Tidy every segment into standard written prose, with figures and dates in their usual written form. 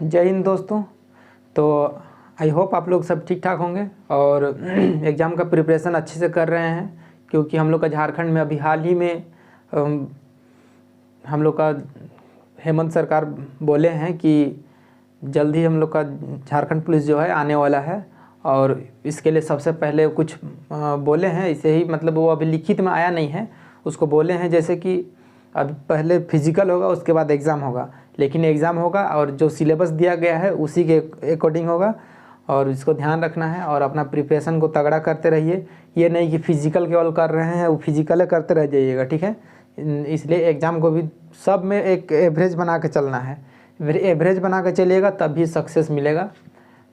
जय हिंद दोस्तों। तो आई होप आप लोग सब ठीक ठाक होंगे और एग्ज़ाम का प्रिपरेशन अच्छे से कर रहे हैं, क्योंकि हम लोग का झारखंड में अभी हाल ही में हम लोग का हेमंत सरकार बोले हैं कि जल्द ही हम लोग का झारखंड पुलिस जो है आने वाला है। और इसके लिए सबसे पहले कुछ बोले हैं, इसे ही मतलब वो अभी लिखित में आया नहीं है, उसको बोले हैं जैसे कि अब पहले फिजिकल होगा उसके बाद एग्ज़ाम होगा, लेकिन एग्ज़ाम होगा और जो सिलेबस दिया गया है उसी के अकॉर्डिंग होगा। और इसको ध्यान रखना है और अपना प्रिपरेशन को तगड़ा करते रहिए। ये नहीं कि फिजिकल केवल कर रहे हैं वो फिजिकल करते रह जाइएगा, ठीक है। इसलिए एग्ज़ाम को भी सब में एक एवरेज बना के चलना है। एवरेज बना के चलिएगा तब भी सक्सेस मिलेगा,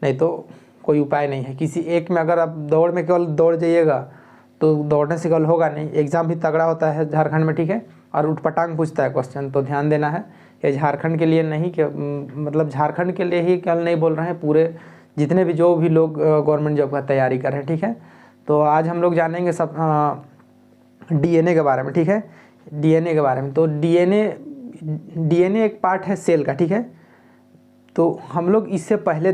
नहीं तो कोई उपाय नहीं है। किसी एक में अगर आप दौड़ में केवल दौड़ जाइएगा तो दौड़ने से केवल होगा नहीं, एग्ज़ाम भी तगड़ा होता है झारखंड में, ठीक है। और उठपटांग पूछता है क्वेश्चन, तो ध्यान देना है। ये झारखंड के लिए नहीं कि मतलब झारखंड के लिए ही केवल नहीं बोल रहे हैं, पूरे जितने भी जो भी लोग गवर्नमेंट जॉब का तैयारी कर रहे हैं, ठीक है। तो आज हम लोग जानेंगे सब डीएनए के बारे में, ठीक है। डीएनए के बारे में, तो डीएनए एक पार्ट है सेल का, ठीक है। तो हम लोग इससे पहले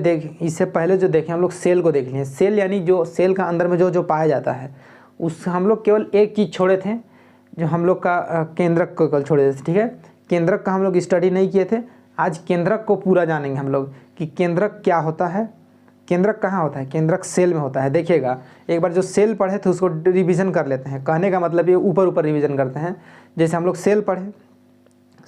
जो देखें हम लोग सेल को देख लिए। सेल यानी जो सेल का अंदर में जो पाया जाता है, उस हम लोग केवल एक चीज़ छोड़े थे, जो हम लोग का केंद्रक को कल छोड़े थे, ठीक है। केंद्रक का हम लोग स्टडी नहीं किए थे। आज केंद्रक को पूरा जानेंगे हम लोग कि केंद्रक क्या होता है, केंद्रक कहाँ होता है। केंद्रक सेल में होता है। देखिएगा, एक बार जो सेल पढ़े थे उसको रिवीजन कर लेते हैं। कहने का मतलब ये ऊपर रिवीजन करते हैं। जैसे हम लोग सेल पढ़े,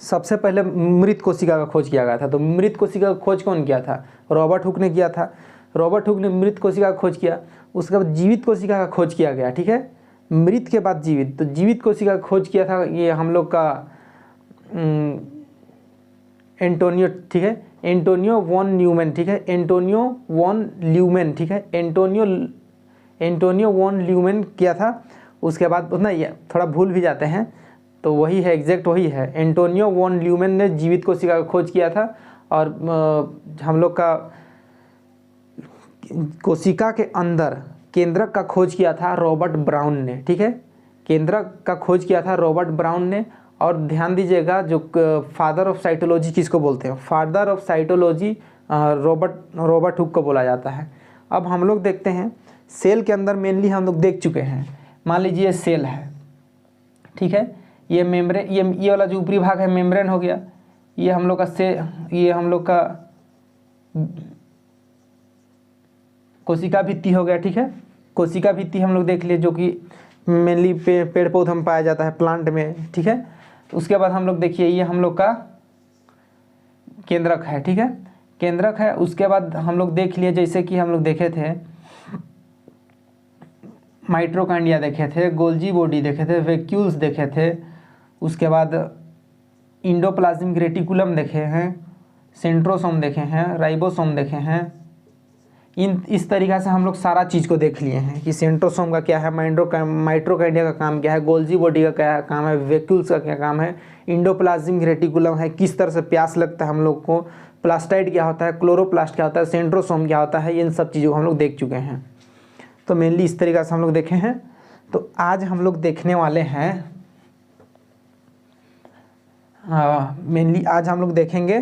सबसे पहले मृत कोशिका का खोज किया गया था। तो मृत कोशिका का खोज कौन किया था? रॉबर्ट हुक ने किया था। रॉबर्ट हुक ने मृत कोशिका का खोज किया। उसके बाद जीवित कोशिका का खोज किया गया, ठीक है। मृत के बाद जीवित, तो जीवित कोशिका का खोज किया था ये हम लोग का एंटोनियो, ठीक है। एंटोनियो वॉन न्यूमैन, ठीक है। एंटोनियो वॉन ल्यूमेन, ठीक है। एंटोनियो वॉन ल्यूमेन किया था। उसके बाद उतना ये थोड़ा भूल भी जाते हैं, तो वही है, एग्जैक्ट वही है। एंटोनियो वॉन ल्यूमेन ने जीवित कोशिका का खोज किया था। और हम लोग का कोशिका के अंदर केंद्रक का खोज किया था रॉबर्ट ब्राउन ने, ठीक है। केंद्रक का खोज किया था रॉबर्ट ब्राउन ने। और ध्यान दीजिएगा, जो फादर ऑफ साइटोलॉजी किसको बोलते हैं? Father of cytology Robert Hooke को बोला जाता है। अब हम लोग देखते हैं सेल के अंदर मेनली हम लोग देख चुके हैं। मान लीजिए सेल है, ठीक है। ये मेम्ब्रेन, ये वाला जो ऊपरी भाग है मेम्ब्रेन हो गया। ये हम लोग का ये हम लोग का कोशिका भित्ति हो गया, ठीक है। कोशिका भित्ति हम लोग देख लिए, जो कि मेनली पेड़ पौधों में पाया जाता है, प्लांट में, ठीक है। उसके बाद हम लोग देखिए ये हम लोग का केंद्रक है, ठीक है। केंद्रक है। उसके बाद हम लोग देख लिए, जैसे कि हम लोग देखे थे माइटोकॉन्ड्रिया देखे थे, गोल्जी बॉडी देखे थे, वैक्यूल्स देखे थे। उसके बाद इंडोप्लाज्मिक रेटिकुलम देखे हैं, सेंट्रोसोम देखे हैं, राइबोसोम देखे हैं। इस तरीक़ा से हम लोग सारा चीज़ को देख लिए हैं कि सेंट्रोसोम का क्या है, माइटोकॉन्ड्रिया का काम क्या है, गोल्जी बॉडी का क्या काम है, वैक्यूल्स का क्या काम है, इंडोप्लाज्मिक रेटिकुलम है, किस तरह से प्यास लगता है हम लोग को, प्लास्टाइड क्या होता है, क्लोरोप्लास्ट क्या होता है, सेंट्रोसोम क्या होता है, इन सब चीज़ों को हम लोग देख चुके हैं। तो मेनली इस तरीक़ा से हम लोग देखे हैं। तो आज हम लोग देखने वाले हैं मेनली आज हम लोग देखेंगे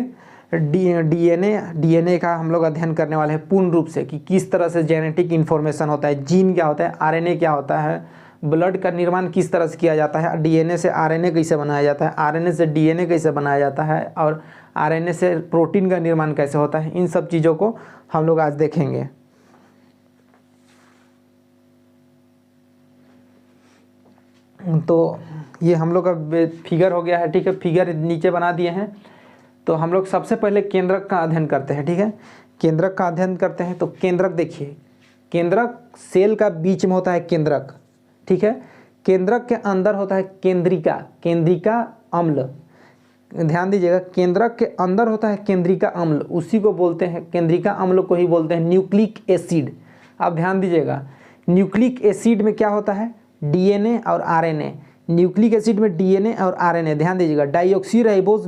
डीएनए का हम लोग अध्ययन करने वाले हैं पूर्ण रूप से, कि किस तरह से जेनेटिक इन्फॉर्मेशन होता है, जीन क्या होता है, आरएनए क्या होता है, ब्लड का निर्माण किस तरह से किया जाता है, डीएनए से आरएनए कैसे बनाया जाता है, आरएनए से डीएनए कैसे बनाया जाता है, और आरएनए से प्रोटीन का निर्माण कैसे होता है। इन सब चीज़ों को हम लोग आज देखेंगे। तो ये हम लोग का फिगर हो गया है, ठीक है। फिगर नीचे बना दिए हैं। तो हम लोग सबसे पहले केंद्रक का अध्ययन करते हैं, ठीक है। केंद्रक का अध्ययन करते हैं। तो केंद्रक देखिए, केंद्रक सेल का बीच में होता है केंद्रक, ठीक है। केंद्रक के अंदर होता है केंद्रिका अम्ल। ध्यान दीजिएगा, केंद्रक के अंदर होता है केंद्रिका अम्ल, उसी को बोलते हैं, केंद्रिका अम्ल को ही बोलते हैं न्यूक्लिक एसिड। आप ध्यान दीजिएगा, न्यूक्लिक एसिड में क्या होता है? डीएनए और आरएनए। न्यूक्लिक एसिड में डीएनए और आरएनए, ध्यान दीजिएगा। डाइऑक्सीराइबोज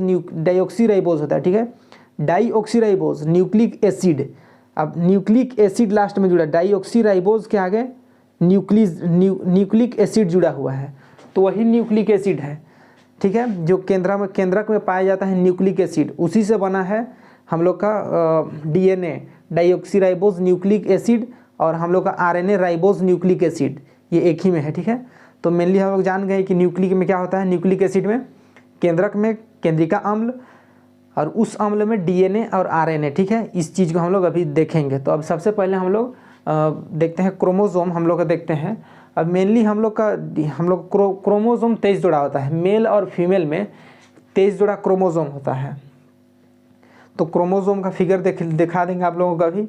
होता है, ठीक है। डाइऑक्सीराइबोज न्यूक्लिक एसिड। अब न्यूक्लिक एसिड लास्ट में जुड़ा, डाइऑक्सीराइबोज के आगे न्यूक्लिक एसिड जुड़ा हुआ है, तो वही न्यूक्लिक एसिड है, ठीक है। जो केंद्रक में पाया जाता है न्यूक्लिक एसिड, उसी से बना है हम लोग का DNA डाईऑक्सीराइबोज न्यूक्लिक एसिड और हम लोग का RNA राइबोज न्यूक्लिक एसिड, ये एक ही में है, ठीक है। तो मेनली हम लोग जान गए कि न्यूक्लिक में क्या होता है, न्यूक्लिक एसिड में केंद्रक में केंद्रिका अम्ल और उस अम्ल में DNA और RNA, ठीक है। इस चीज़ को हम लोग अभी देखेंगे। तो अब सबसे पहले हम लोग देखते हैं क्रोमोसोम, हम लोग का देखते हैं। अब मेनली हम लोग क्रोमोसोम 23 जोड़ा होता है, मेल और फीमेल में 23 जोड़ा क्रोमोसोम होता है। तो क्रोमोसोम का फिगर दिखा देंगे आप लोगों को अभी।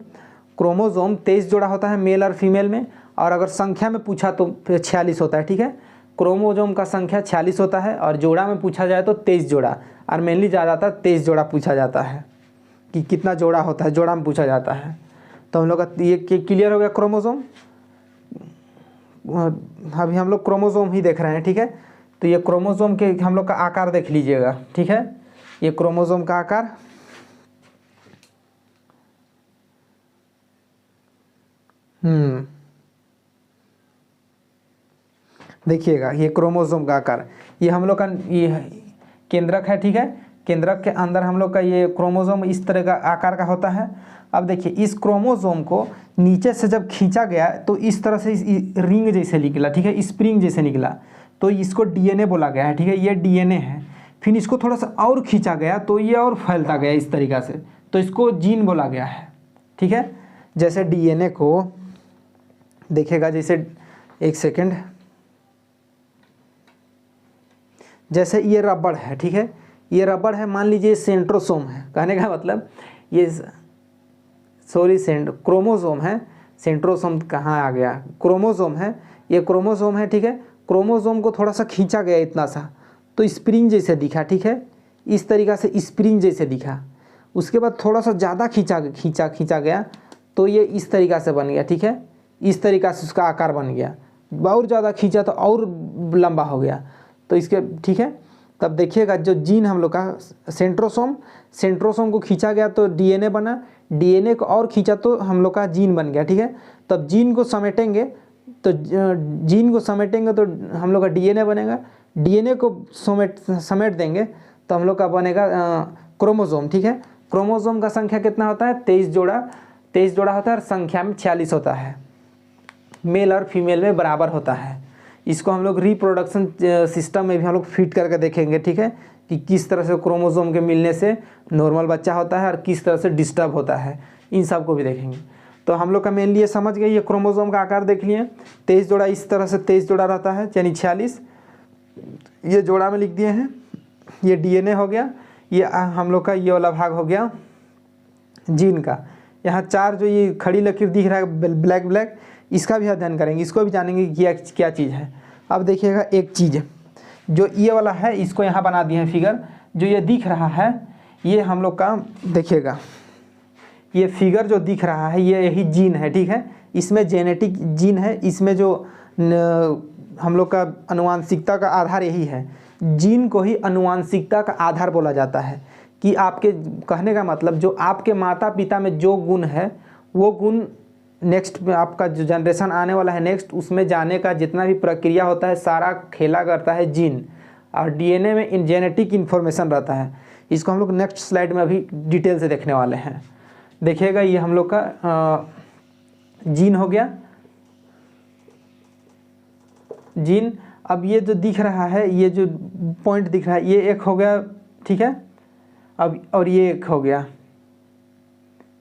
क्रोमोसोम 23 जोड़ा होता है मेल और फीमेल में, और अगर संख्या में पूछा तो फिर 46 होता है, ठीक है। क्रोमोसोम का संख्या 46 होता है और जोड़ा में पूछा जाए तो 23 जोड़ा, और मेनली ज़्यादातर 23 जोड़ा पूछा जाता है कि कितना जोड़ा होता है, जोड़ा में पूछा जाता है। तो हम लोग का ये क्लियर हो गया क्रोमोसोम। अभी हम लोग क्रोमोसोम ही देख रहे हैं, ठीक है। तो ये क्रोमोसोम के हम लोग का आकार देख लीजिएगा, ठीक है। ये क्रोमोसोम का आकार, देखिएगा ये क्रोमोसोम का आकार, ये हम लोग का ये केंद्रक है, ठीक है। केंद्रक के अंदर हम लोग का ये क्रोमोसोम इस तरह का आकार का होता है। अब देखिए इस क्रोमोसोम को नीचे से जब खींचा गया तो इस तरह से रिंग जैसे निकला, ठीक है, स्प्रिंग जैसे निकला, तो इसको DNA बोला गया है, ठीक है। ये DNA है। फिर इसको थोड़ा सा और खींचा गया तो ये और फैलता गया इस तरीक़ा से, तो इसको जीन बोला गया है, ठीक है। जैसे DNA को देखेगा, जैसे एक सेकेंड, जैसे ये रबड़ है, ठीक है, ये रबड़ है, मान लीजिए सेंट्रोसोम है, कहने का मतलब ये क्रोमोसोम है, सेंट्रोसोम कहाँ आ गया, क्रोमोसोम है, ये क्रोमोसोम है, ठीक है। क्रोमोसोम को थोड़ा सा खींचा गया इतना सा, तो स्प्रिंग जैसे दिखा, ठीक है, इस तरीक़ा से स्प्रिंग जैसे दिखा। उसके बाद थोड़ा सा ज़्यादा खींचा गया तो ये इस तरीक़ा से बन गया, ठीक है, इस तरीक़ा से उसका आकार बन गया। और ज़्यादा खींचा तो और लंबा हो गया, तो इसके, ठीक है। तब देखिएगा जो जीन हम लोग का सेंट्रोसोम को खींचा गया तो DNA बना, DNA को और खींचा तो हम लोग का जीन बन गया, ठीक है। तब जीन को समेटेंगे तो हम लोग का DNA बनेगा, DNA को समेट देंगे तो हम लोग का बनेगा क्रोमोसोम, ठीक है। क्रोमोसोम का संख्या कितना होता है, 23 जोड़ा होता है और संख्या में 46 होता है, मेल और फीमेल में बराबर होता है। इसको हम लोग रिप्रोडक्शन सिस्टम में भी हम लोग फिट करके देखेंगे, ठीक है, कि किस तरह से क्रोमोसोम के मिलने से नॉर्मल बच्चा होता है और किस तरह से डिस्टर्ब होता है, इन सब को भी देखेंगे। तो हम लोग का मेनली ये समझ गए, ये क्रोमोसोम का आकार देख लिए, 23 जोड़ा इस तरह से 23 जोड़ा रहता है, यानी 46, ये जोड़ा में लिख दिए हैं। ये DNA हो गया, ये हम लोग का ये वाला भाग हो गया जीन का। यहाँ 4 जो ये खड़ी लकीर दिख रहा है ब्लैक, इसका भी अध्ययन करेंगे, इसको भी जानेंगे कि क्या चीज़ है। अब देखिएगा एक चीज़ जो ये वाला है, इसको यहाँ बना दिए हैं फिगर, जो ये दिख रहा है ये हम लोग का, देखिएगा ये फिगर जो दिख रहा है ये यही जीन है, ठीक है। इसमें जेनेटिक जीन है, इसमें जो हम लोग का आनुवांशिकता का आधार यही है। जीन को ही आनुवांशिकता का आधार बोला जाता है, कि आपके कहने का मतलब जो आपके माता पिता में जो गुण है वो गुण नेक्स्ट में आपका जो जनरेशन आने वाला है नेक्स्ट, उसमें जाने का जितना भी प्रक्रिया होता है सारा खेला करता है जीन, और DNA में जेनेटिक इन्फॉर्मेशन रहता है। इसको हम लोग नेक्स्ट स्लाइड में अभी डिटेल से देखने वाले हैं। देखिएगा ये हम लोग का जीन हो गया, जीन। अब ये जो दिख रहा है, ये जो पॉइंट दिख रहा है, ये एक हो गया, ठीक है। अब और ये एक हो गया,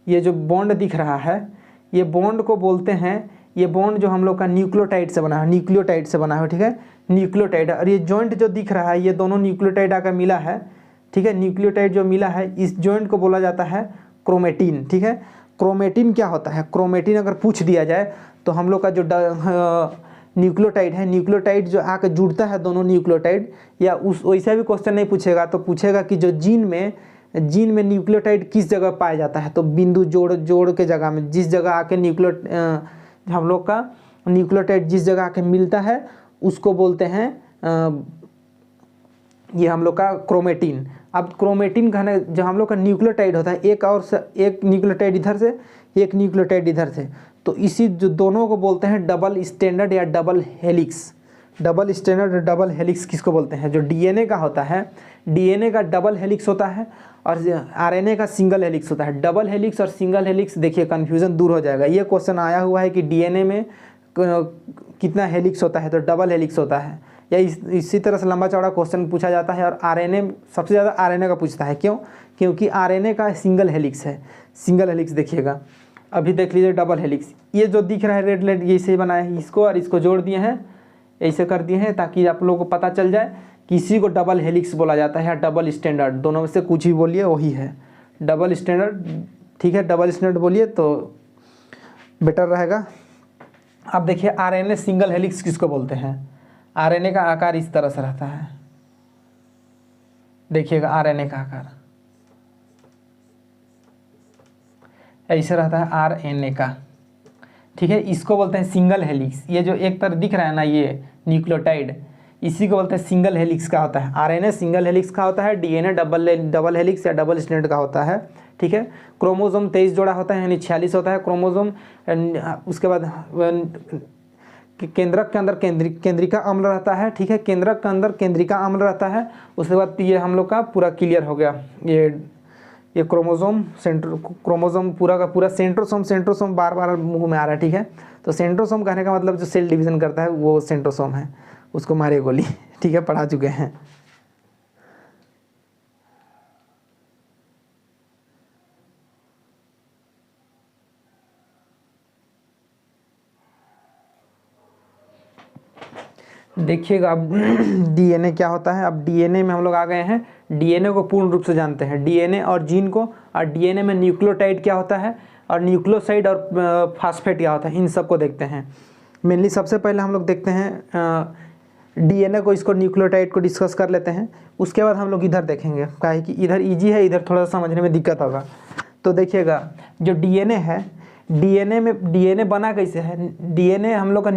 ये जो बॉन्ड दिख रहा है ये बॉन्ड को बोलते हैं, ये बॉन्ड जो हम लोग का न्यूक्लियोटाइड से बना है, ठीक है, न्यूक्लियोटाइड। और ये जॉइंट जो दिख रहा है ये दोनों न्यूक्लियोटाइड आकर मिला है, ठीक है। न्यूक्लियोटाइड जो मिला है इस जॉइंट को बोला जाता है क्रोमेटिन, ठीक है। क्रोमेटिन क्या होता है, क्रोमेटिन अगर पूछ दिया जाए तो हम लोग का जो न्यूक्लियोटाइड है, न्यूक्लियोटाइड जो आकर जुड़ता है दोनों न्यूक्लियोटाइड, या उस वैसा भी क्वेश्चन नहीं पूछेगा तो पूछेगा कि जो जीन में न्यूक्लियोटाइड किस जगह पाया जाता है, तो बिंदु जोड़ के जगह में, जिस जगह आके हम लोग का न्यूक्लियोटाइड जिस जगह आके मिलता है उसको बोलते हैं ये हम लोग का क्रोमेटिन। अब क्रोमेटिन कहने जो हम लोग का न्यूक्लियोटाइड होता है, एक न्यूक्लियोटाइड इधर से, एक न्यूक्लियोटाइड इधर से, तो इसी जो दोनों को बोलते हैं डबल स्टैंडर्ड या डबल हेलिक्स, डबल स्टैंडर्ड और डबल हेलिक्स किसको बोलते हैं? जो डीएनए का होता है, डीएनए का डबल हेलिक्स होता है और आरएनए का सिंगल हेलिक्स होता है। डबल हेलिक्स और सिंगल हेलिक्स, देखिए कन्फ्यूज़न दूर हो जाएगा। ये क्वेश्चन आया हुआ है कि डीएनए में कितना हेलिक्स होता है, तो डबल हेलिक्स होता है। या इसी तरह से लंबा चौड़ा क्वेश्चन पूछा जाता है और आरएनए सबसे ज़्यादा आरएनए का पूछता है। क्यों? क्योंकि आरएनए का सिंगल हेलिक्स है। सिंगल हेलिक्स देखिएगा, अभी देख लीजिए डबल हेलिक्स, ये जो दिख रहा है रेड रेड, ये इसे बनाया है, इसको और इसको जोड़ दिए हैं, ऐसे कर दिए हैं ताकि आप लोगों को पता चल जाए कि इसी को डबल हेलिक्स बोला जाता है या डबल स्टैंडर्ड, दोनों में से कुछ ही बोलिए वही है डबल स्टैंडर्ड। ठीक है, डबल स्टैंडर्ड बोलिए तो बेटर रहेगा। अब देखिए आरएनए सिंगल हेलिक्स किसको बोलते हैं? आरएनए का आकार इस तरह से रहता है, देखिएगा आरएनए का आकार ऐसे रहता है आरएनए का। ठीक है, इसको बोलते हैं सिंगल हेलिक्स। ये जो एक तरफ दिख रहा है ना, ये न्यूक्लियोटाइड, इसी को बोलते हैं सिंगल हेलिक्स का होता है। आरएनए सिंगल हेलिक्स का होता है, डीएनए डबल हेलिक्स या डबल स्टैंडर्ड का होता है। ठीक है, क्रोमोसोम 23 जोड़ा होता है, यानी 46 होता है क्रोमोसोम। उसके बाद केंद्रक के अंदर केंद्रिका अम्ल रहता है। ठीक है, केंद्रक के अंदर केंद्रिका अम्ल रहता है। उसके बाद ये हम लोग का पूरा क्लियर हो गया। ये क्रोमोसोम क्रोमोसोम पूरा का पूरा सेंट्रोसोम बार बार मुंह में आ रहा है। ठीक है, तो सेंट्रोसोम कहने का मतलब जो सेल डिवीजन करता है वो सेंट्रोसोम है, उसको मारे गोली। ठीक है, पढ़ा चुके हैं। देखिएगा अब डीएनए क्या होता है। अब डीएनए में हम लोग आ गए हैं, डीएनए को पूर्ण रूप से जानते हैं, डीएनए और जीन को। और डीएनए में न्यूक्लियोटाइड क्या होता है और न्यूक्लियोसाइड और फास्फेट क्या होता है, इन सब को देखते हैं। मेनली सबसे पहले हम लोग देखते हैं डीएनए को, इसको न्यूक्लियोटाइड को डिस्कस कर लेते हैं। उसके बाद हम लोग इधर देखेंगे, क्या है कि इधर इजी है, इधर थोड़ा सा समझने में दिक्कत होगा। तो देखिएगा जो डीएनए है, डीएनए में डीएनए बना कैसे है? डीएनए हम लोग का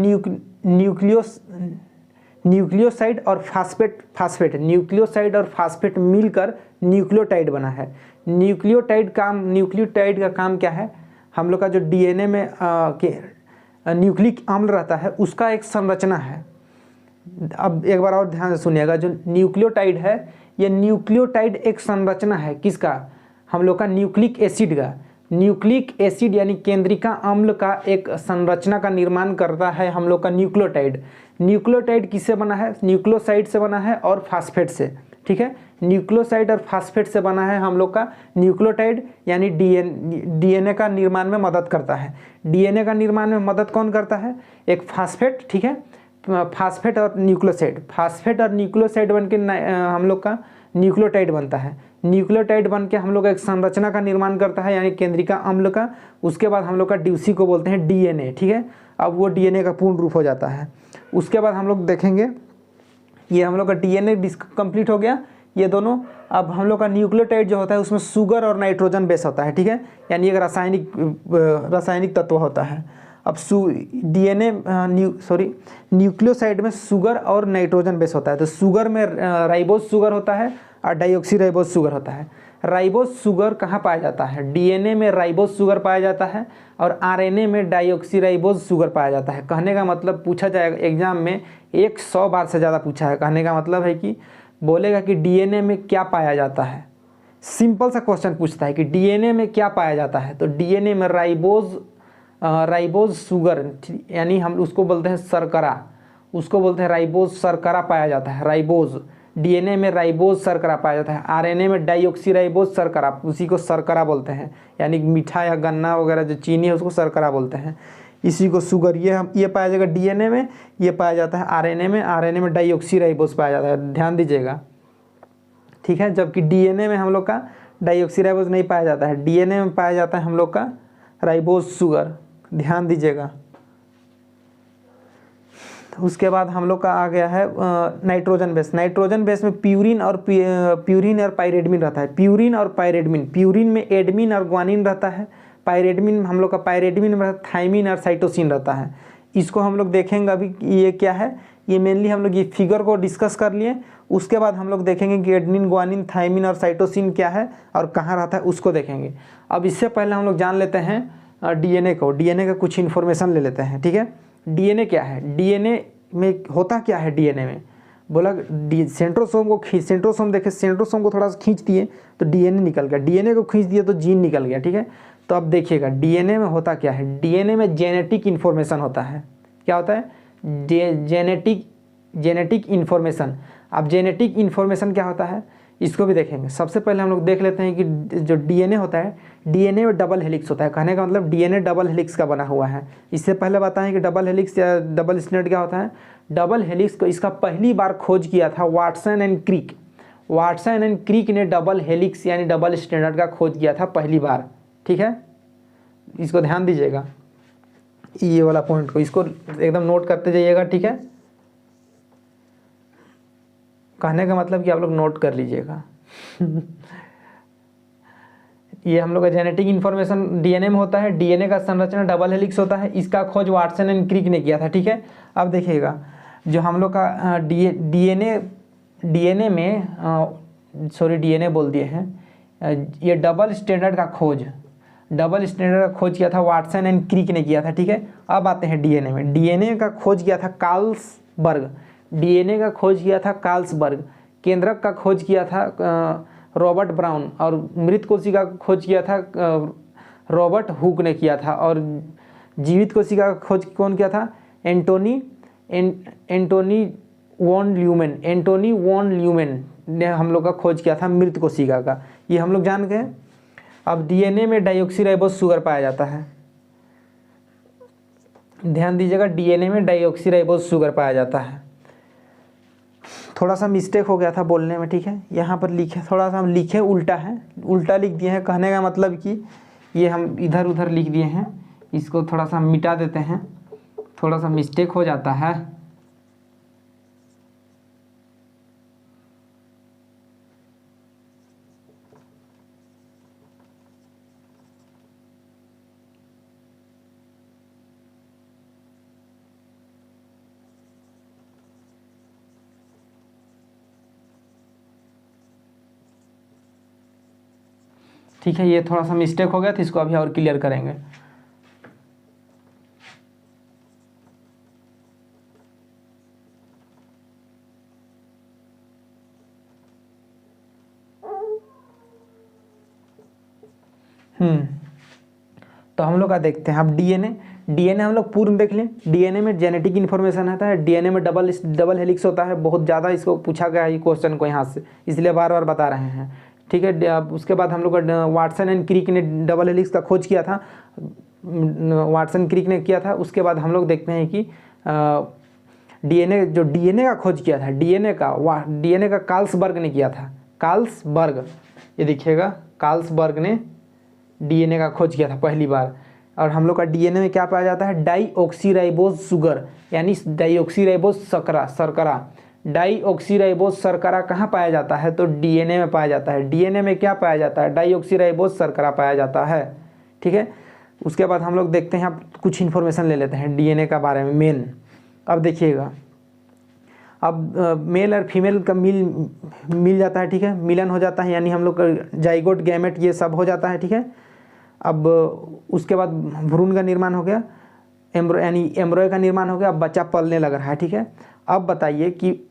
न्यूक्लियोसाइड और फास्फेट न्यूक्लियोसाइड और फास्फेट मिलकर न्यूक्लियोटाइड बना है। न्यूक्लियोटाइड का काम क्या है? हम लोग का जो डीएनए में न्यूक्लिक अम्ल रहता है उसका एक संरचना है। अब एक बार और ध्यान से सुनिएगा, जो न्यूक्लियोटाइड है, ये न्यूक्लियोटाइड एक संरचना है किसका? हम लोग का न्यूक्लिक एसिड का। न्यूक्लिक एसिड यानी केंद्रिका अम्ल का एक संरचना का निर्माण करता है हम लोग का न्यूक्लियोटाइड। न्यूक्लियोटाइड किससे बना है? न्यूक्लियोसाइड से बना है और फास्फेट से। ठीक है, न्यूक्लियोसाइड और फास्फेट से बना है हम लोग का न्यूक्लियोटाइड, यानी डीएनए का निर्माण में मदद करता है। डीएनए का निर्माण में मदद कौन करता है? एक फास्फेट। ठीक है, फास्फेट और न्यूक्लियोसाइड बन के हम लोग का न्यूक्लियोटाइड बनता है। न्यूक्लियोटाइड बन के हम लोग एक संरचना का निर्माण करता है, यानी केंद्रिका अम्ल का। उसके बाद हम लोग का उसी को बोलते हैं डीएनए। ठीक है, अब वो डीएनए का पूर्ण रूप हो जाता है। उसके बाद हम लोग देखेंगे, ये हम लोग का डीएनए कंप्लीट हो गया, ये दोनों। अब हम लोग का न्यूक्लियोटाइड जो होता है उसमें शुगर और नाइट्रोजन बेस होता है। ठीक है, यानी एक रासायनिक तत्व होता है। अब न्यूक्लियोसाइड में शुगर और नाइट्रोजन बेस होता है। तो शुगर में राइबोज शुगर होता है और डाइऑक्सी राइबोज शुगर होता है। राइबोज शुगर कहाँ पाया जाता है? डीएनए में राइबोज शुगर पाया जाता है और आरएनए में डाइऑक्सी राइबोज शुगर पाया जाता है। कहने का मतलब पूछा जाएगा एग्जाम में 100 बार से ज़्यादा पूछा है। कहने का मतलब है कि बोलेगा कि डीएनए में क्या पाया जाता है। सिंपल सा क्वेश्चन पूछता है कि डीएनए में क्या पाया जाता है, तो डीएनए में राइबोज शुगर, यानी हम उसको बोलते हैं शर्करा, उसको बोलते हैं राइबोज शर्करा पाया जाता है। राइबोज, डीएनए में राइबोज शर्करा पाया जाता है। आरएनए में डाइऑक्सी राइबोज शर्करा, उसी को शर्करा बोलते हैं, यानी मीठा या गन्ना वगैरह जो चीनी है उसको शर्करा बोलते हैं। इसी को शुगर, ये पाया जाएगा डीएनए में, ये पाया जाता है आरएनए में डाइऑक्सी राइबोज पाया जाता है। ध्यान दीजिएगा, ठीक है। जबकि डीएनए में हम लोग का डाइऑक्सी राइबोज नहीं पाया जाता है, डीएनए में पाया जाता है हम लोग का राइबोज शुगर। ध्यान दीजिएगा। उसके बाद हम लोग का आ गया है नाइट्रोजन बेस। नाइट्रोजन बेस में प्यूरिन और पाइरेडमिन रहता है। प्यूरिन में एडमिन और ग्वानिन रहता है। पाइरेडमिन हम लोग का पाइरेडमिन में थाइमिन और साइटोसिन रहता है। इसको हम लोग देखेंगे अभी ये क्या है। ये मेनली हम लोग ये फिगर को डिस्कस कर लिए। उसके बाद हम लोग देखेंगे कि एडमिन, ग्वानिन, थाइमिन और साइटोसिन क्या है और कहाँ रहता है, उसको देखेंगे। अब इससे पहले हम लोग जान लेते हैं डीएनए को। डीएनए का कुछ इन्फॉर्मेशन ले लेते हैं, ठीक है। डीएनए क्या है? डीएनए में होता क्या है डीएनए में, बोला सेंट्रोसोम को सेंट्रोसोम देखे, सेंट्रोसोम को थोड़ा सा खींच दिए तो डीएनए निकल गया, डीएनए को खींच दिए तो जीन निकल गया। ठीक है, तो अब देखिएगा डीएनए में होता क्या है, डीएनए में जेनेटिक इन्फॉर्मेशन होता है। क्या होता है? Genetic information. अब जेनेटिक इन्फॉर्मेशन क्या होता है इसको भी देखेंगे। सबसे पहले हम लोग देख लेते हैं कि जो डीएनए होता है, डीएनए में डबल हेलिक्स होता है। कहने का मतलब डीएनए डबल हेलिक्स का बना हुआ है। इससे पहले बताएं कि डबल हेलिक्स या डबल स्ट्रैंड क्या होता है। डबल हेलिक्स को इसका पहली बार खोज किया था Watson and Crick. Watson and Crick ने डबल हेलिक्स यानी डबल स्ट्रैंड का खोज किया था पहली बार। ठीक है, इसको ध्यान दीजिएगा, ये वाला पॉइंट को इसको एकदम नोट करते जाइएगा। ठीक है, कहने का मतलब कि आप लोग नोट कर लीजिएगा। ये हम लोग का जेनेटिक इन्फॉर्मेशन डीएनए में होता है। डीएनए का संरचना डबल हेलिक्स होता है। इसका खोज वाटसन एंड क्रिक ने किया था। ठीक है, अब देखिएगा जो हम लोग का डीएनए में डीएनए बोल दिए हैं, ये डबल स्टैंडर्ड का खोज किया था वाटसन एंड क्रिक ने किया था। ठीक है, अब आते हैं डीएनए में। डीएनए का खोज किया था कार्लसबर्ग। डीएनए का खोज किया था कार्लसबर्ग। केंद्रक का खोज किया था रॉबर्ट ब्राउन, और मृत कोशिका का खोज किया था रॉबर्ट हुक ने किया था। और जीवित कोशिका का खोज कौन किया था? एंटोनी वॉन ल्यूमेन ने हम लोग का खोज किया था मृत कोशिका का। ये हम लोग जान गए। अब डीएनए में डाइऑक्सीराइबोज शुगर पाया जाता है। ध्यान दीजिएगा, डीएनए में डाइऑक्सीराइबोज शुगर पाया जाता है। थोड़ा सा मिस्टेक हो गया था बोलने में। ठीक है, यहाँ पर लिखे, थोड़ा सा हम लिखे उल्टा है, उल्टा लिख दिए हैं। कहने का मतलब कि ये हम इधर उधर लिख दिए हैं, इसको थोड़ा सा मिटा देते हैं, थोड़ा सा मिस्टेक हो जाता है। ठीक है, ये थोड़ा सा मिस्टेक हो गया था, इसको अभी और क्लियर करेंगे। तो हम लोग का देखते हैं अब डीएनए हम लोग पूर्ण देख लें। डीएनए में जेनेटिक इन्फॉर्मेशन आता है। डीएनए में डबल हेलिक्स होता है। बहुत ज़्यादा इसको पूछा गया है ये क्वेश्चन को यहाँ से, इसलिए बार बार बता रहे हैं। ठीक है, अब उसके बाद हम लोग का वाटसन एंड क्रिक ने डबल हेलिक्स का खोज किया था, वाटसन क्रिक ने किया था। उसके बाद हम लोग देखते हैं कि डीएनए का खोज किया था, डीएनए का कार्लसबर्ग ने किया था। कार्लसबर्ग, ये देखिएगा, कार्लसबर्ग ने डीएनए का खोज किया था पहली बार। और हम लोग का डीएनए में क्या पाया जाता है? डाईऑक्सीराइबोज शुगर यानी डाईऑक्सीराइबोज शर्करा। डाईऑक्सीराइबोज शर्करा कहाँ पाया जाता है? तो डीएनए में पाया जाता है। डीएनए में क्या पाया जाता है? डाईऑक्सीराइबोज शर्करा पाया जाता है। ठीक है, उसके बाद हम लोग देखते हैं, अब कुछ इन्फॉर्मेशन ले लेते हैं डीएनए का बारे में मेन। अब देखिएगा, अब मेल और फीमेल का मिल जाता है। ठीक है, मिलन हो जाता है, यानी हम लोग का जाइगोट गैमेट ये सब हो जाता है। ठीक है, अब उसके बाद भ्रूण का निर्माण हो गया, यानी एम्ब्रॉय का निर्माण हो गया, अब बच्चा पलने लग रहा है। ठीक है, अब बताइए कि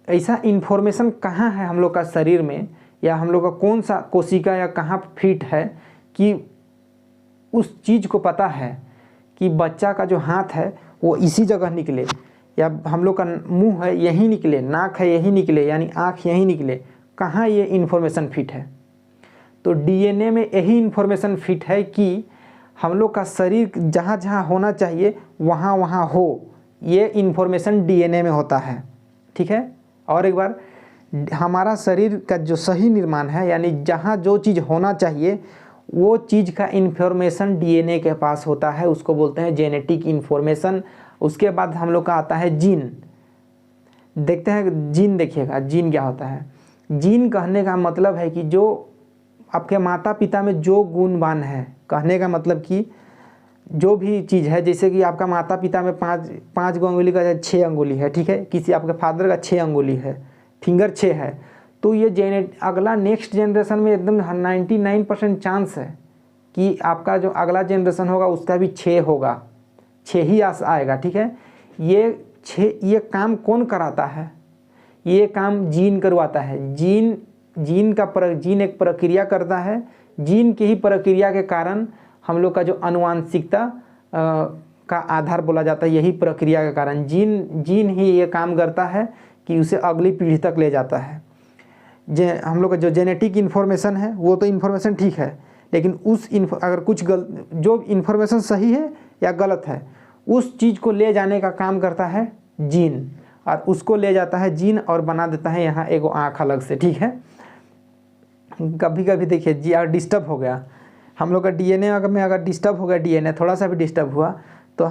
ऐसा इन्फॉर्मेशन कहाँ है हम लोग का शरीर में, या हम लोग का कौन सा कोशिका या कहाँ फिट है कि उस चीज़ को पता है कि बच्चा का जो हाथ है वो इसी जगह निकले, या हम लोग का मुंह है यहीं निकले, नाक है यहीं निकले, यानी आँख यहीं निकले। कहाँ ये इन्फॉर्मेशन फिट है? तो डीएनए में यही इन्फॉर्मेशन फिट है कि हम लोग का शरीर जहाँ जहाँ होना चाहिए वहाँ वहाँ हो, ये इन्फॉर्मेशन डीएनए में होता है। ठीक है, और एक बार, हमारा शरीर का जो सही निर्माण है, यानी जहाँ जो चीज़ होना चाहिए वो चीज़ का इन्फॉर्मेशन डीएनए के पास होता है, उसको बोलते हैं जेनेटिक इन्फॉर्मेशन। उसके बाद हम लोग का आता है जीन। देखते हैं जीन, देखिएगा जीन क्या होता है। जीन कहने का मतलब है कि जो आपके माता पिता में जो गुणवान है, कहने का मतलब कि जो भी चीज़ है, जैसे कि आपका माता पिता में पाँच अंगुली का 6 अंगुली है। ठीक है, किसी आपके फादर का 6 अंगुली है, फिंगर 6 है, तो ये अगला नेक्स्ट जनरेशन में एकदम 99% चांस है कि आपका जो अगला जनरेशन होगा उसका भी 6 होगा, 6 ही आएगा। ठीक है, ये ये काम कौन कराता है? ये काम जीन करवाता है। जीन एक प्रक्रिया करता है। जीन की ही प्रक्रिया के कारण हम लोग का जो आनुवांशिकता का आधार बोला जाता है, यही प्रक्रिया के कारण जीन ही ये काम करता है कि उसे अगली पीढ़ी तक ले जाता है। हम लोग का जो जेनेटिक इन्फॉर्मेशन है वो तो इन्फॉर्मेशन ठीक है, लेकिन अगर कुछ जो इन्फॉर्मेशन सही है या गलत है, उस चीज़ को ले जाने का काम करता है जीन, और उसको ले जाता है जीन और बना देता है यहाँ एक आँख अलग से। ठीक है, कभी कभी देखिए जी अगर डिस्टर्ब हो गया हम लोग का डीएनए में, अगर डिस्टर्ब हो गया डीएनए थोड़ा सा भी डिस्टर्ब हुआ तो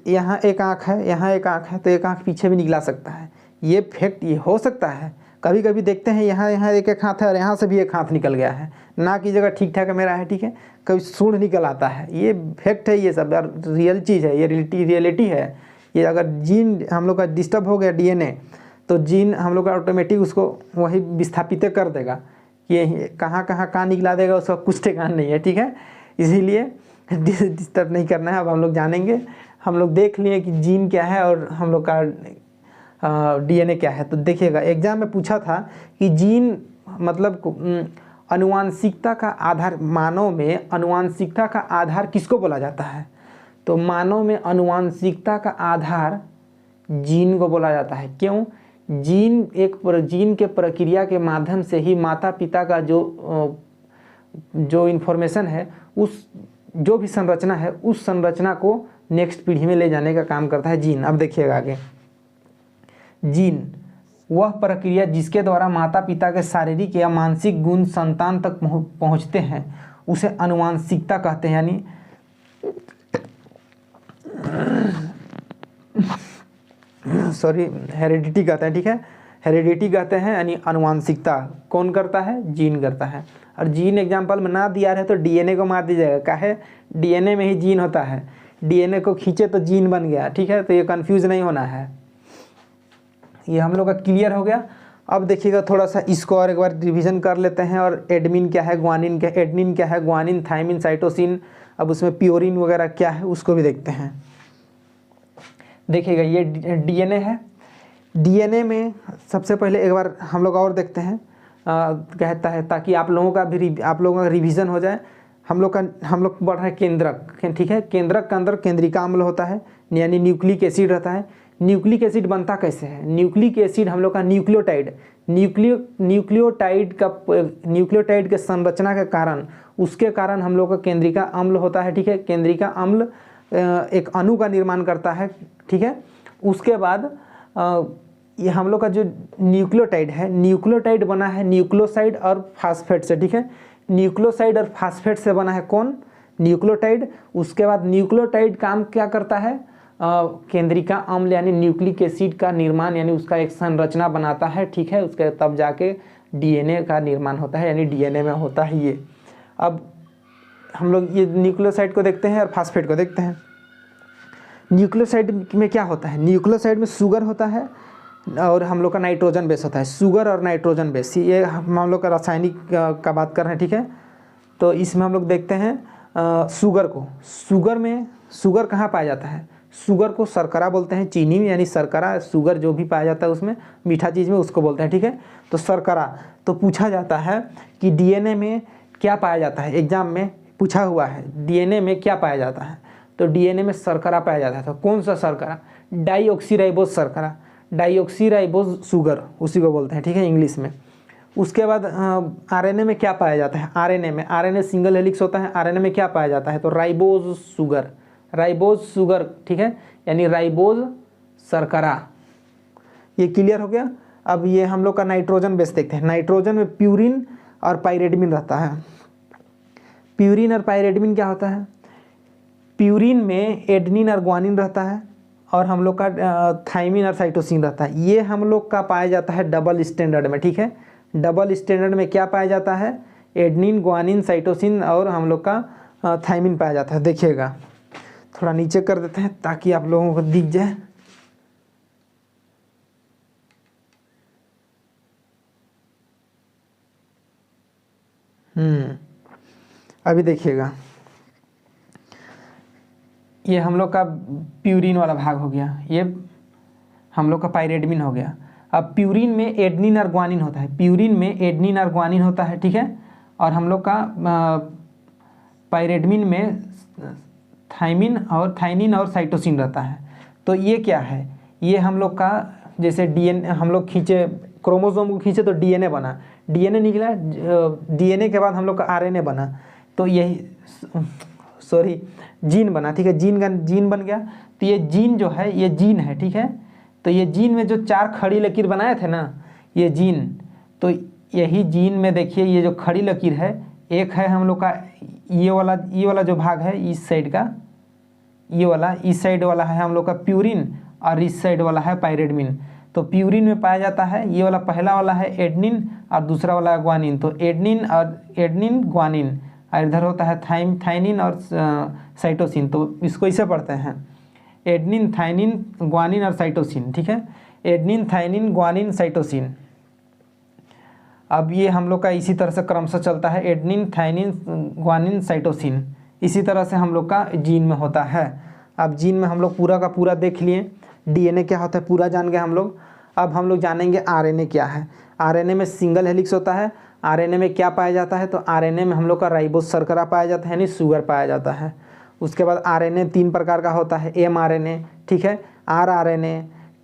यहाँ एक आँख है, यहाँ एक आँख है, तो एक आँख पीछे भी निकला सकता है। ये फैक्ट ये हो सकता है। कभी कभी देखते हैं यहाँ एक हाथ है और यहाँ से भी एक हाथ निकल गया है, ना की जगह ठीक ठाक मेरा है, ठीक है, कभी सूंड निकल आता है। ये फैक्ट है, ये सब यार रियल चीज़ है, ये रियलिटी है। ये अगर जीन हम लोग का डिस्टर्ब हो गया डीएनए, तो जीन हम लोग का ऑटोमेटिक उसको वही विस्थापित कर देगा कि कहाँ निकला देगा, उसका कुछ ठिकाना नहीं है। ठीक है, इसीलिए डिस्टर्ब नहीं करना है। अब हम लोग जानेंगे, हम लोग देख लिए कि जीन क्या है और हम लोग का डीएनए क्या है। तो देखिएगा एग्जाम में पूछा था कि जीन मतलब आनुवांशिकता का आधार, मानव में आनुवांशिकता का आधार किसको बोला जाता है? तो मानव में आनुवांशिकता का आधार जीन को बोला जाता है। क्यों? जीन के प्रक्रिया के माध्यम से ही माता पिता का जो इन्फॉर्मेशन है, उस जो भी संरचना है, उस संरचना को नेक्स्ट पीढ़ी में ले जाने का काम करता है जीन। अब देखिएगा आगे, जीन वह प्रक्रिया जिसके द्वारा माता पिता के शारीरिक या मानसिक गुण संतान तक पहुँचते हैं उसे आनुवांशिकता कहते हैं, यानी हेरिडिटी कहते हैं। ठीक है, हेरिडिटी कहते हैं, यानी आनुवांशिकता कौन करता है? जीन करता है। और जीन एग्जाम्पल में ना दिया रहे तो डीएनए को मार दीजिएगा, काहे? डीएनए में ही जीन होता है, डीएनए को खींचे तो जीन बन गया। ठीक है, तो ये कंफ्यूज नहीं होना है। ये हम लोग का क्लियर हो गया। अब देखिएगा थोड़ा सा इसको और एक बार रिवीजन कर लेते हैं। और एडमिन क्या है, ग्वानिन क्या, एडनिन क्या है, ग्वानिन, थाइमिन, साइटोसिन, अब उसमें प्योरिन वगैरह क्या है उसको भी देखते हैं। देखिएगा ये डीएनए है। डीएनए में सबसे पहले एक बार हम लोग और देखते हैं, कहता है ताकि आप लोगों का रिवीजन हो जाए। हम लोग पढ़ रहे हैं केंद्रक। ठीक है, केंद्रक के अंदर केंद्रिका अम्ल होता है, यानी न्यूक्लिक एसिड रहता है। न्यूक्लिक एसिड बनता कैसे है? न्यूक्लिक एसिड हम लोग का न्यूक्लियोटाइड के संरचना के कारण, उसके कारण हम लोग का केंद्रिका अम्ल होता है। ठीक है, केंद्रिका अम्ल एक अणु का निर्माण करता है। ठीक है, उसके बाद ये हम लोग का जो न्यूक्लियोटाइड है, न्यूक्लियोटाइड बना है न्यूक्लियोसाइड और फास्फेट से। ठीक है, न्यूक्लियोसाइड और फास्फेट से बना है कौन? न्यूक्लियोटाइड। उसके बाद न्यूक्लियोटाइड काम क्या करता है? केंद्रिका अम्ल यानी न्यूक्लिक एसिड का निर्माण, यानी उसका एक संरचना बनाता है। ठीक है, उसके तब जाके डीएनए का निर्माण होता है, यानी डीएनए में होता है ये। अब हम लोग ये न्यूक्लियोसाइड को देखते हैं और फास्फेट को देखते हैं। न्यूक्लियोसाइड में क्या होता है? न्यूक्लियोसाइड में शुगर होता है और हम लोग का नाइट्रोजन बेस होता है। शुगर और नाइट्रोजन बेस, ये हम लोग का रासायनिक का बात कर रहे हैं। ठीक है, तो इसमें हम लोग देखते हैं शुगर को। शुगर कहाँ पाया जाता है? शुगर को शर्करा बोलते हैं, चीनी में, यानी शर्करा, शुगर जो भी पाया जाता है उसमें मीठा चीज़ में, उसको बोलते हैं। ठीक है, तो शर्करा। तो पूछा जाता है कि डीएनए में क्या पाया जाता है? एग्जाम में पूछा हुआ है डीएनए में क्या पाया जाता है, तो डीएनए में शर्करा पाया जाता है। तो कौन सा शर्करा? डाईऑक्सीराइबोज शर्करा, डाईऑक्सीराइबोज शुगर, उसी को बोलते हैं। ठीक है, इंग्लिश में। उसके बाद आरएनए में क्या पाया जाता है? आरएनए सिंगल हेलिक्स होता है। आरएनए में क्या पाया जाता है? तो राइबोज शुगर। ठीक है, यानी राइबोज शर्करा। ये क्लियर हो गया। अब ये हम लोग का नाइट्रोजन बेस देखते हैं। नाइट्रोजन में प्यूरिन और पाइरेडमिन रहता है। प्यूरिन और पाइरेडमिन क्या होता है? प्यूरिन में एडनिन और ग्वानिन रहता है और हम लोग का थाइमिन और साइटोसिन रहता है। ये हम लोग का पाया जाता है डबल स्टैंडर्ड में। ठीक है, डबल स्टैंडर्ड में क्या पाया जाता है? एडनिन, ग्वानिन, साइटोसिन और हम लोग का थाइमिन पाया जाता है। देखिएगा थोड़ा नीचे कर देते हैं ताकि आप लोगों को दिख जाए। अभी देखिएगा ये हम लोग का प्यूरिन वाला भाग हो गया। ये हम लोग का पायरेडमिन हो गया। अब प्यूरिन में एडनिन और ग्वानिन होता है, प्यूरिन में एडनिन और ग्वानिन होता है, ठीक है। और हम लोग का पायरेडमिन में थाइमिन और साइटोसिन रहता है। तो ये क्या है, ये हम लोग का जैसे डीएनए हम लोग खींचे, क्रोमोसोम को खींचे तो डीएनए बना, डीएनए निकला, डीएनए के बाद हम लोग का आरएनए बना, तो यही सॉरी जीन बना, ठीक है। जीन बन गया। तो ये जीन जो है ये जीन है, ठीक है। तो ये जीन में जो 4 खड़ी लकीर बनाए थे ना, ये जीन, तो यही जीन में देखिए ये जो खड़ी लकीर है, एक है हम लोग का ये वाला जो भाग है इस साइड का, ये वाला इस साइड वाला है हम लोग का प्यूरिन, और इस साइड वाला है पायरेडमिन। तो प्यूरिन में पाया जाता है, ये वाला पहला वाला है एडनिन और दूसरा वाला है ग्वानिन। तो एडनिन ग्वानिन, और इधर होता है थाइनिन और साइटोसिन। तो इसको इसे पढ़ते हैं एडनिन, थाइनिन, ग्वानिन और साइटोसिन, ठीक है। Adenine, thymine, guanine, cytosine. अब ये हम लोग का इसी तरह से क्रमशः चलता है, एडनिन, थाइनिन, ग्वानिन, साइटोसिन, इसी तरह से हम लोग का जीन में होता है। अब जीन में हम लोग पूरा का पूरा देख लिए, डीएनए क्या होता है पूरा जान गए हम लोग। अब हम लोग जानेंगे आरएनए क्या है। आरएनए में सिंगल हेलिक्स होता है। आरएनए में क्या पाया जाता है, तो आरएनए में हम लोग का राइबोस शर्करा पाया जाता है, यानी शुगर पाया जाता है। उसके बाद आरएनए 3 प्रकार का होता है, एमआरएनए, ठीक है, आरआरएनए,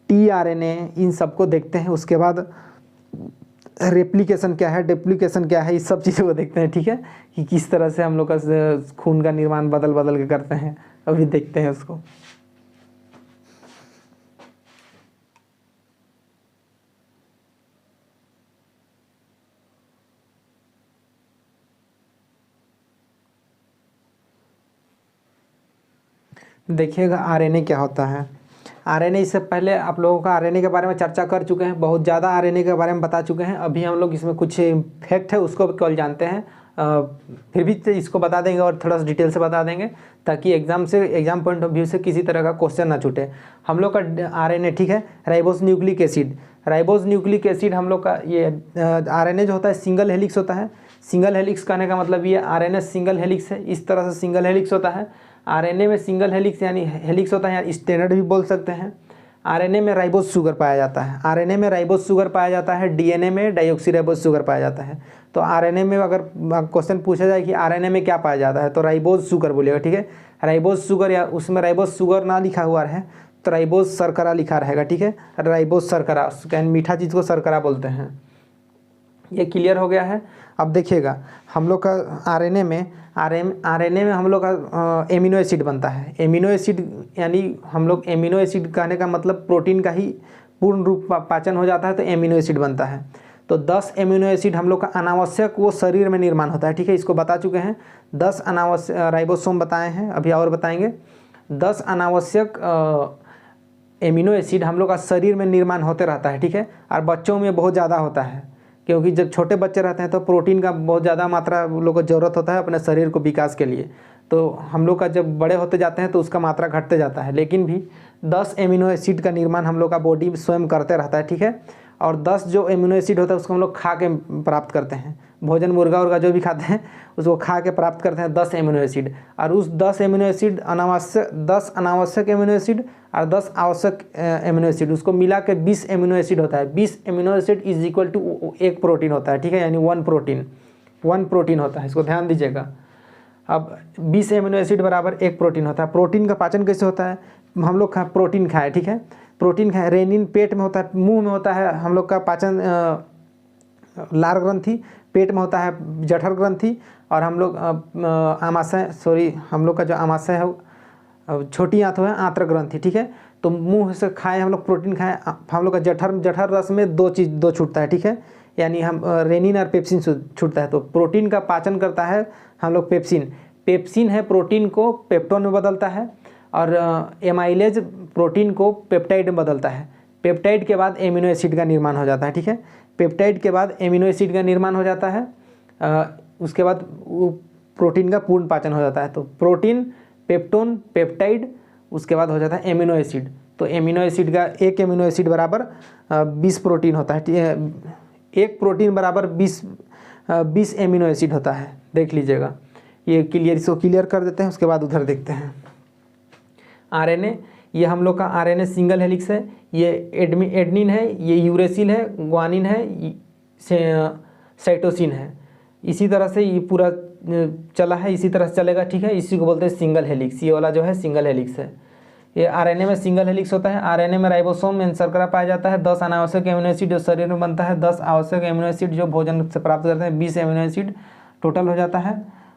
टीआरएनए, इन सबको देखते हैं। उसके बाद रेप्लिकेशन क्या है, डिप्लीकेशन क्या है, इस सब चीज़ों को देखते हैं, ठीक है, कि किस तरह से हम लोग का खून का निर्माण बदल के करते हैं, अभी देखते हैं उसको। देखिएगा आरएनए क्या होता है। आरएनए, इससे पहले आप लोगों का आरएनए के बारे में चर्चा कर चुके हैं, बहुत ज़्यादा आरएनए के बारे में बता चुके हैं। अभी हम लोग इसमें कुछ फैक्ट है उसको केवल जानते हैं, फिर भी इसको बता देंगे और थोड़ा सा डिटेल से बता देंगे, ताकि एग्जाम पॉइंट ऑफ व्यू से किसी तरह का क्वेश्चन ना छूटे। हम लोग का आरएनए, ठीक है, ribose nucleic acid, ribose nucleic acid हम लोग का ये आरएनए जो होता है सिंगल हेलिक्स होता है। सिंगल हेलिक्स कहने का मतलब ये आरएनए सिंगल हेलिक्स है, इस तरह से सिंगल हेलिक्स होता है। आरएनए में सिंगल हेलिक्स यानी हेलिक्स होता है, या स्टैंडर्ड भी बोल सकते हैं। आरएनए में राइबोस शुगर पाया जाता है, आरएनए में राइबोस शुगर पाया जाता है, डीएनए में डाइऑक्सीराइबोस शुगर पाया जाता है। तो आरएनए में अगर क्वेश्चन पूछा जाए कि आरएनए में क्या पाया जाता है, तो राइबोस शुगर बोलिएगा, ठीक है। राइबोस शुगर, या उसमें राइबोस शुगर ना लिखा हुआ है तो राइबोस शर्करा लिखा रहेगा, ठीक है। राइबोस शर्करा, मीठा चीज़ को शर्करा बोलते हैं। ये क्लियर हो गया है। अब देखिएगा हम लोग का आरएनए में हम लोग का एमिनो एसिड बनता है। एमिनो एसिड यानी हम लोग एमिनो एसिड कहने का मतलब प्रोटीन का ही पूर्ण रूप पाचन हो जाता है, तो एमिनो एसिड बनता है। तो 10 एमिनो एसिड हम लोग का अनावश्यक वो शरीर में निर्माण होता है, ठीक है, इसको बता चुके हैं। 10 अनावश्यक राइबोसोम बताए हैं, अभी और बताएंगे। 10 अनावश्यक एमिनो एसिड हम लोग का शरीर में निर्माण होते रहता है, ठीक है। और बच्चों में बहुत ज़्यादा होता है, क्योंकि जब छोटे बच्चे रहते हैं तो प्रोटीन का बहुत ज़्यादा मात्रा उन लोगों को ज़रूरत होता है अपने शरीर को विकास के लिए। तो हम लोग का जब बड़े होते जाते हैं तो उसका मात्रा घटते जाता है, लेकिन भी 10 एमिनो एसिड का निर्माण हम लोग का बॉडी स्वयं करते रहता है, ठीक है। और 10 जो एमिनो एसिड होता है उसको हम लोग खा के प्राप्त करते हैं, भोजन मुर्गा उर्गा जो भी खाते हैं उसको खा के प्राप्त करते हैं 10 एमिनो एसिड। और उस 10 एमिनो एसिड 10 अनावश्यक एमिनो एसिड और 10 आवश्यक एमिनो एसिड, उसको मिला के 20 एमिनो एसिड होता है। 20 amino acid is equal to 1 protein होता है, ठीक है, यानी 1 प्रोटीन होता है, इसको ध्यान दीजिएगा। अब 20 एमिनो एसिड बराबर 1 प्रोटीन होता है। प्रोटीन का पाचन कैसे होता है, हम लोग प्रोटीन खाएँ, ठीक है, प्रोटीन खाएँ। रेनिन पेट में होता है, मुंह में होता है हम लोग का पाचन लार ग्रंथि, पेट में होता है जठर ग्रंथि, और हम लोग हम लोग का जो आमाशय है छोटी आंत है आंत्र ग्रंथि, ठीक है। तो मुंह से खाएं हम लोग, प्रोटीन खाएं, हम लोग का जठर रस में दो छूटता है, ठीक है, यानी हम रेनिन और पेप्सिन छूटता है। तो प्रोटीन का पाचन करता है हम लोग पेप्सिन है प्रोटीन को पेप्टोन में बदलता है, और एमाइलेज प्रोटीन को पेप्टाइड में बदलता है। पेप्टाइड के बाद एमिनो एसिड का निर्माण हो जाता है, ठीक है। पेप्टाइड के बाद एमिनो एसिड का निर्माण हो जाता है, उसके बाद वो प्रोटीन का पूर्ण पाचन हो जाता है। तो प्रोटीन, पेप्टोन, पेप्टाइड, उसके बाद हो जाता है एमिनो एसिड। तो एमिनो एसिड का 1 एमिनो एसिड बराबर 20 प्रोटीन होता है, 1 प्रोटीन बराबर 20 एमिनो एसिड होता है, देख लीजिएगा। ये क्लियर, इसको क्लियर कर देते हैं, उसके बाद उधर देखते हैं। आरएनए ये हम लोग का आरएनए सिंगल हेलिक्स है, ये एडनिन है, ये यूरेसिल है, ग्वानिन है, साइटोसिन है। इसी तरह से ये पूरा चला है, इसी तरह से चलेगा, ठीक है। इसी को बोलते हैं सिंगल हेलिक्स, ये वाला जो है सिंगल हेलिक्स है। ये आरएनए में सिंगल हेलिक्स होता है। आरएनए में राइबोसोम में शर्करा पाया जाता है। 10 अनावश्यक एमिनो एसिड जो शरीर में बनता है, 10 आवश्यक एमिनो एसिड जो भोजन से प्राप्त करते हैं, 20 एमिनो एसिड टोटल हो जाता है।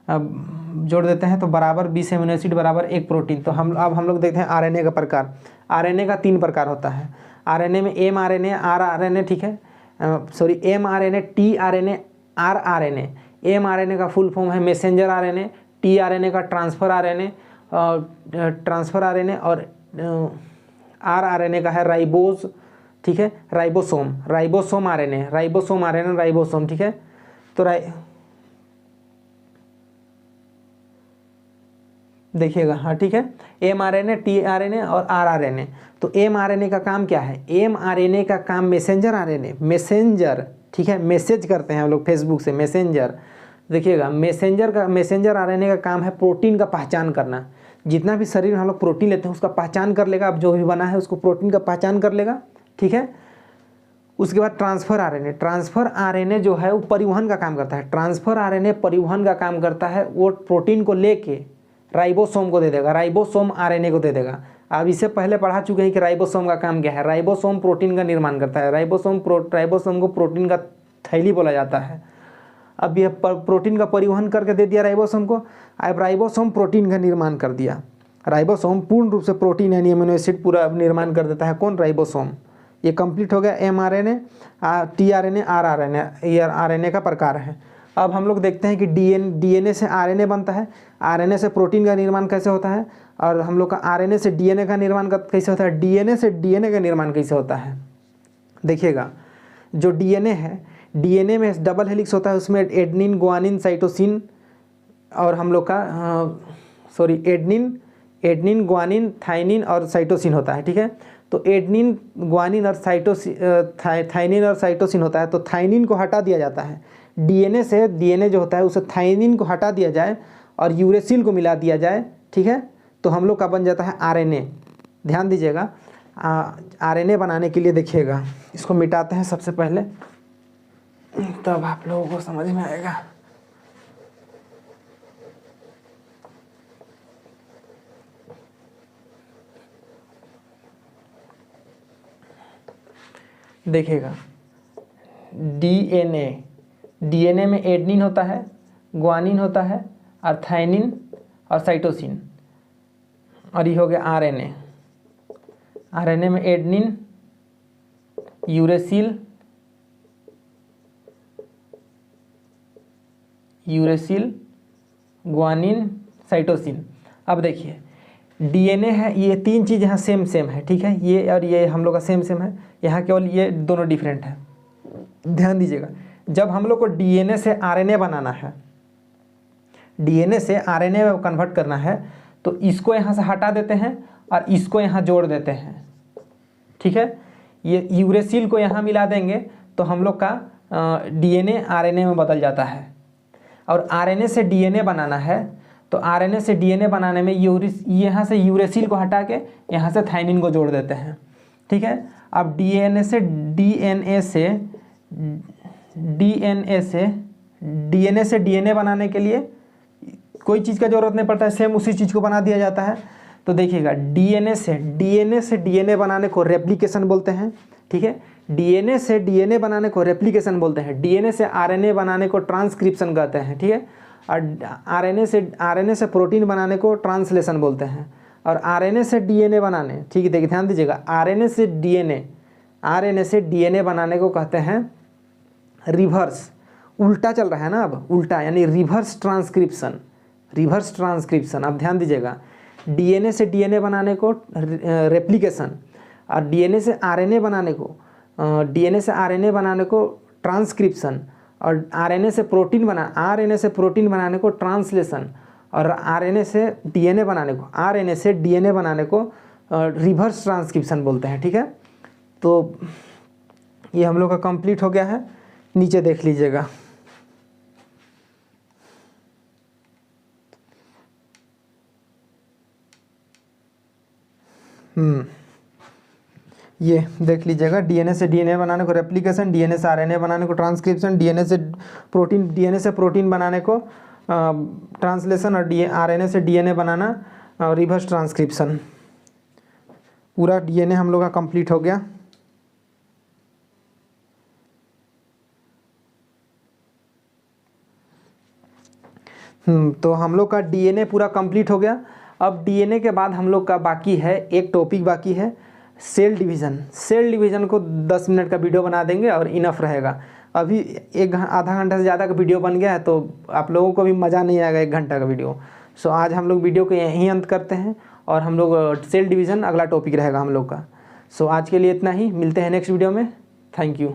अब जोड़ देते हैं तो बराबर 20 एमिनो एसिड बराबर 1 प्रोटीन। तो हम लोग देखते हैं आरएनए का प्रकार। आरएनए का 3 प्रकार होता है। आरएनए में एम आरएनए, आर आरएनए, ठीक है, sorry m RNA, t RNA, r RNA. M RNA का फुल फॉर्म है मैसेंजर आरएनए, टी आरएनए का ट्रांसफर आरएनए, और आर आरएनए का है राइबोज, ठीक है, राइबोसोम आरएनए, राइबोसोम, ठीक है। तो देखिएगा, हाँ ठीक है, एम आरएनए, टी आरएनए और आर आरएनए। तो एम आरएनए का काम क्या है? एम आरएनए का काम मैसेंजर आरएनए, मैसेंजर, ठीक है, मैसेज करते हैं हम लोग फेसबुक से, मैसेंजर। देखिएगा, मैसेंजर आरएनए का काम है प्रोटीन का पहचान करना। जितना भी शरीर में हम लोग प्रोटीन लेते हैं उसका पहचान कर लेगा, अब जो भी बना है उसको प्रोटीन का पहचान कर लेगा, ठीक है। उसके बाद ट्रांसफर आरएनए जो है वो परिवहन का काम करता है। ट्रांसफर आरएनए परिवहन का काम करता है, वो प्रोटीन को लेके राइबोसोम को दे देगा, राइबोसोम आरएनए को दे देगा। अब इससे पहले पढ़ा चुके हैं कि राइबोसोम का काम क्या है। राइबोसोम प्रोटीन का निर्माण करता है। राइबोसोम को प्रोटीन का थैली बोला जाता है। अब यह प्रोटीन का परिवहन करके दे दिया राइबोसोम को। अब राइबोसोम प्रोटीन का निर्माण कर दिया। राइबोसोम पूर्ण रूप से प्रोटीन यानी अमीनो एसिड पूरा निर्माण कर देता है। कौन? राइबोसोम। ये कंप्लीट हो गया m RNA, t RNA, r RNA, ये आरएनए का प्रकार है। अब हम लोग देखते हैं कि डीएनए से आरएनए बनता है। आरएनए से प्रोटीन का निर्माण कैसे होता है, और हम लोग का आरएनए से डीएनए का निर्माण कैसे होता है, डीएनए से डीएनए का निर्माण कैसे होता है। देखिएगा, जो डीएनए है, डीएनए में डबल हेलिक्स होता है, उसमें एडनिन, ग्वानिन, साइटोसिन और हम लोग का एडनिन, ग्वानिन, थाइनिन और साइटोसिन होता है, ठीक है। तो एडनिन, ग्वानिन और थाइनिन और साइटोसिन होता है। तो थाइनिन को हटा दिया जाता है डीएनए से। डीएनए जो होता है उसे थाइनिन को हटा दिया जाए और यूरेसिल को मिला दिया जाए, ठीक है। तो हम लोग का बन जाता है आरएनए। ध्यान दीजिएगा, आरएनए बनाने के लिए देखिएगा, इसको मिटाते हैं सबसे पहले, तब आप लोगों को समझ में आएगा। देखिएगा, डीएनए में एडनिन होता है, ग्वानिन होता है और थाइनिन और साइटोसिन, और ये हो गया आरएनए। आरएनए में एडनिन, यूरेसिल, ग्वानिन, साइटोसिन। अब देखिए, डीएनए है, ये 3 चीज़ यहाँ सेम है, ठीक है। ये और ये हम लोग का सेम है, यहाँ केवल ये दोनों डिफरेंट है। ध्यान दीजिएगा, जब हम लोग को डीएनए से आरएनए बनाना है, डीएनए से आरएनए में कन्वर्ट करना है, तो इसको यहाँ से हटा देते हैं और इसको यहाँ जोड़ देते हैं, ठीक है। ये यूरेसिल को यहाँ मिला देंगे तो हम लोग का डीएनए आरएनए में बदल जाता है। और आरएनए से डीएनए बनाना है, तो आरएनए से डीएनए बनाने में यहाँ से यूरेसिल को हटा के यहाँ से थाइनिन को जोड़ देते हैं, ठीक है। अब डीएनए से डीएनए बनाने के लिए कोई चीज़ का ज़रूरत नहीं पड़ता है, सेम उसी चीज़ को बना दिया जाता है। तो देखिएगा, डीएनए से डीएनए बनाने को रेप्लिकेशन बोलते हैं, ठीक है। डीएनए से डीएनए बनाने को रेप्लिकेशन बोलते हैं। डीएनए से आरएनए बनाने को ट्रांसक्रिप्शन कहते हैं, ठीक है। और आरएनए से प्रोटीन बनाने को ट्रांसलेशन बोलते हैं। और आरएनए से डीएनए बनाने, ठीक है, देखिए ध्यान दीजिएगा, आरएनए से डीएनए बनाने को कहते हैं रिवर्स। उल्टा चल रहा है ना, अब उल्टा यानी रिवर्स ट्रांसक्रिप्शन। अब ध्यान दीजिएगा, डीएनए से डीएनए बनाने को रेप्लिकेशन, और डीएनए से आरएनए बनाने को ट्रांसक्रिप्शन, और आरएनए से प्रोटीन बनाने को ट्रांसलेशन, और आरएनए से डीएनए बनाने को रिवर्स ट्रांसक्रिप्शन बोलते हैं, ठीक है। तो ये हम लोग का कंप्लीट हो गया है। नीचे देख लीजिएगा, ये देख लीजिएगा, डीएनए से डीएनए बनाने को रेप्लिकेशन, डीएनए से आरएनए बनाने को ट्रांसक्रिप्शन, डीएनए से प्रोटीन बनाने को ट्रांसलेशन, और आरएनए से डीएनए बनाना और रिवर्स ट्रांसक्रिप्शन। पूरा डीएनए हम लोग का कंप्लीट हो गया। तो हम लोग का डीएनए पूरा कंप्लीट हो गया। अब डीएनए के बाद हम लोग का बाकी है एक टॉपिक बाकी है, सेल डिवीज़न। सेल डिवीज़न को 10 मिनट का वीडियो बना देंगे और इनफ रहेगा। अभी आधा घंटा से ज़्यादा का वीडियो बन गया है, तो आप लोगों को भी मज़ा नहीं आएगा 1 घंटा का वीडियो। सो आज हम लोग वीडियो को यहीं अंत करते हैं, और हम लोग सेल डिवीज़न अगला टॉपिक रहेगा हम लोग का। सो आज के लिए इतना ही, मिलते हैं नेक्स्ट वीडियो में। Thank you.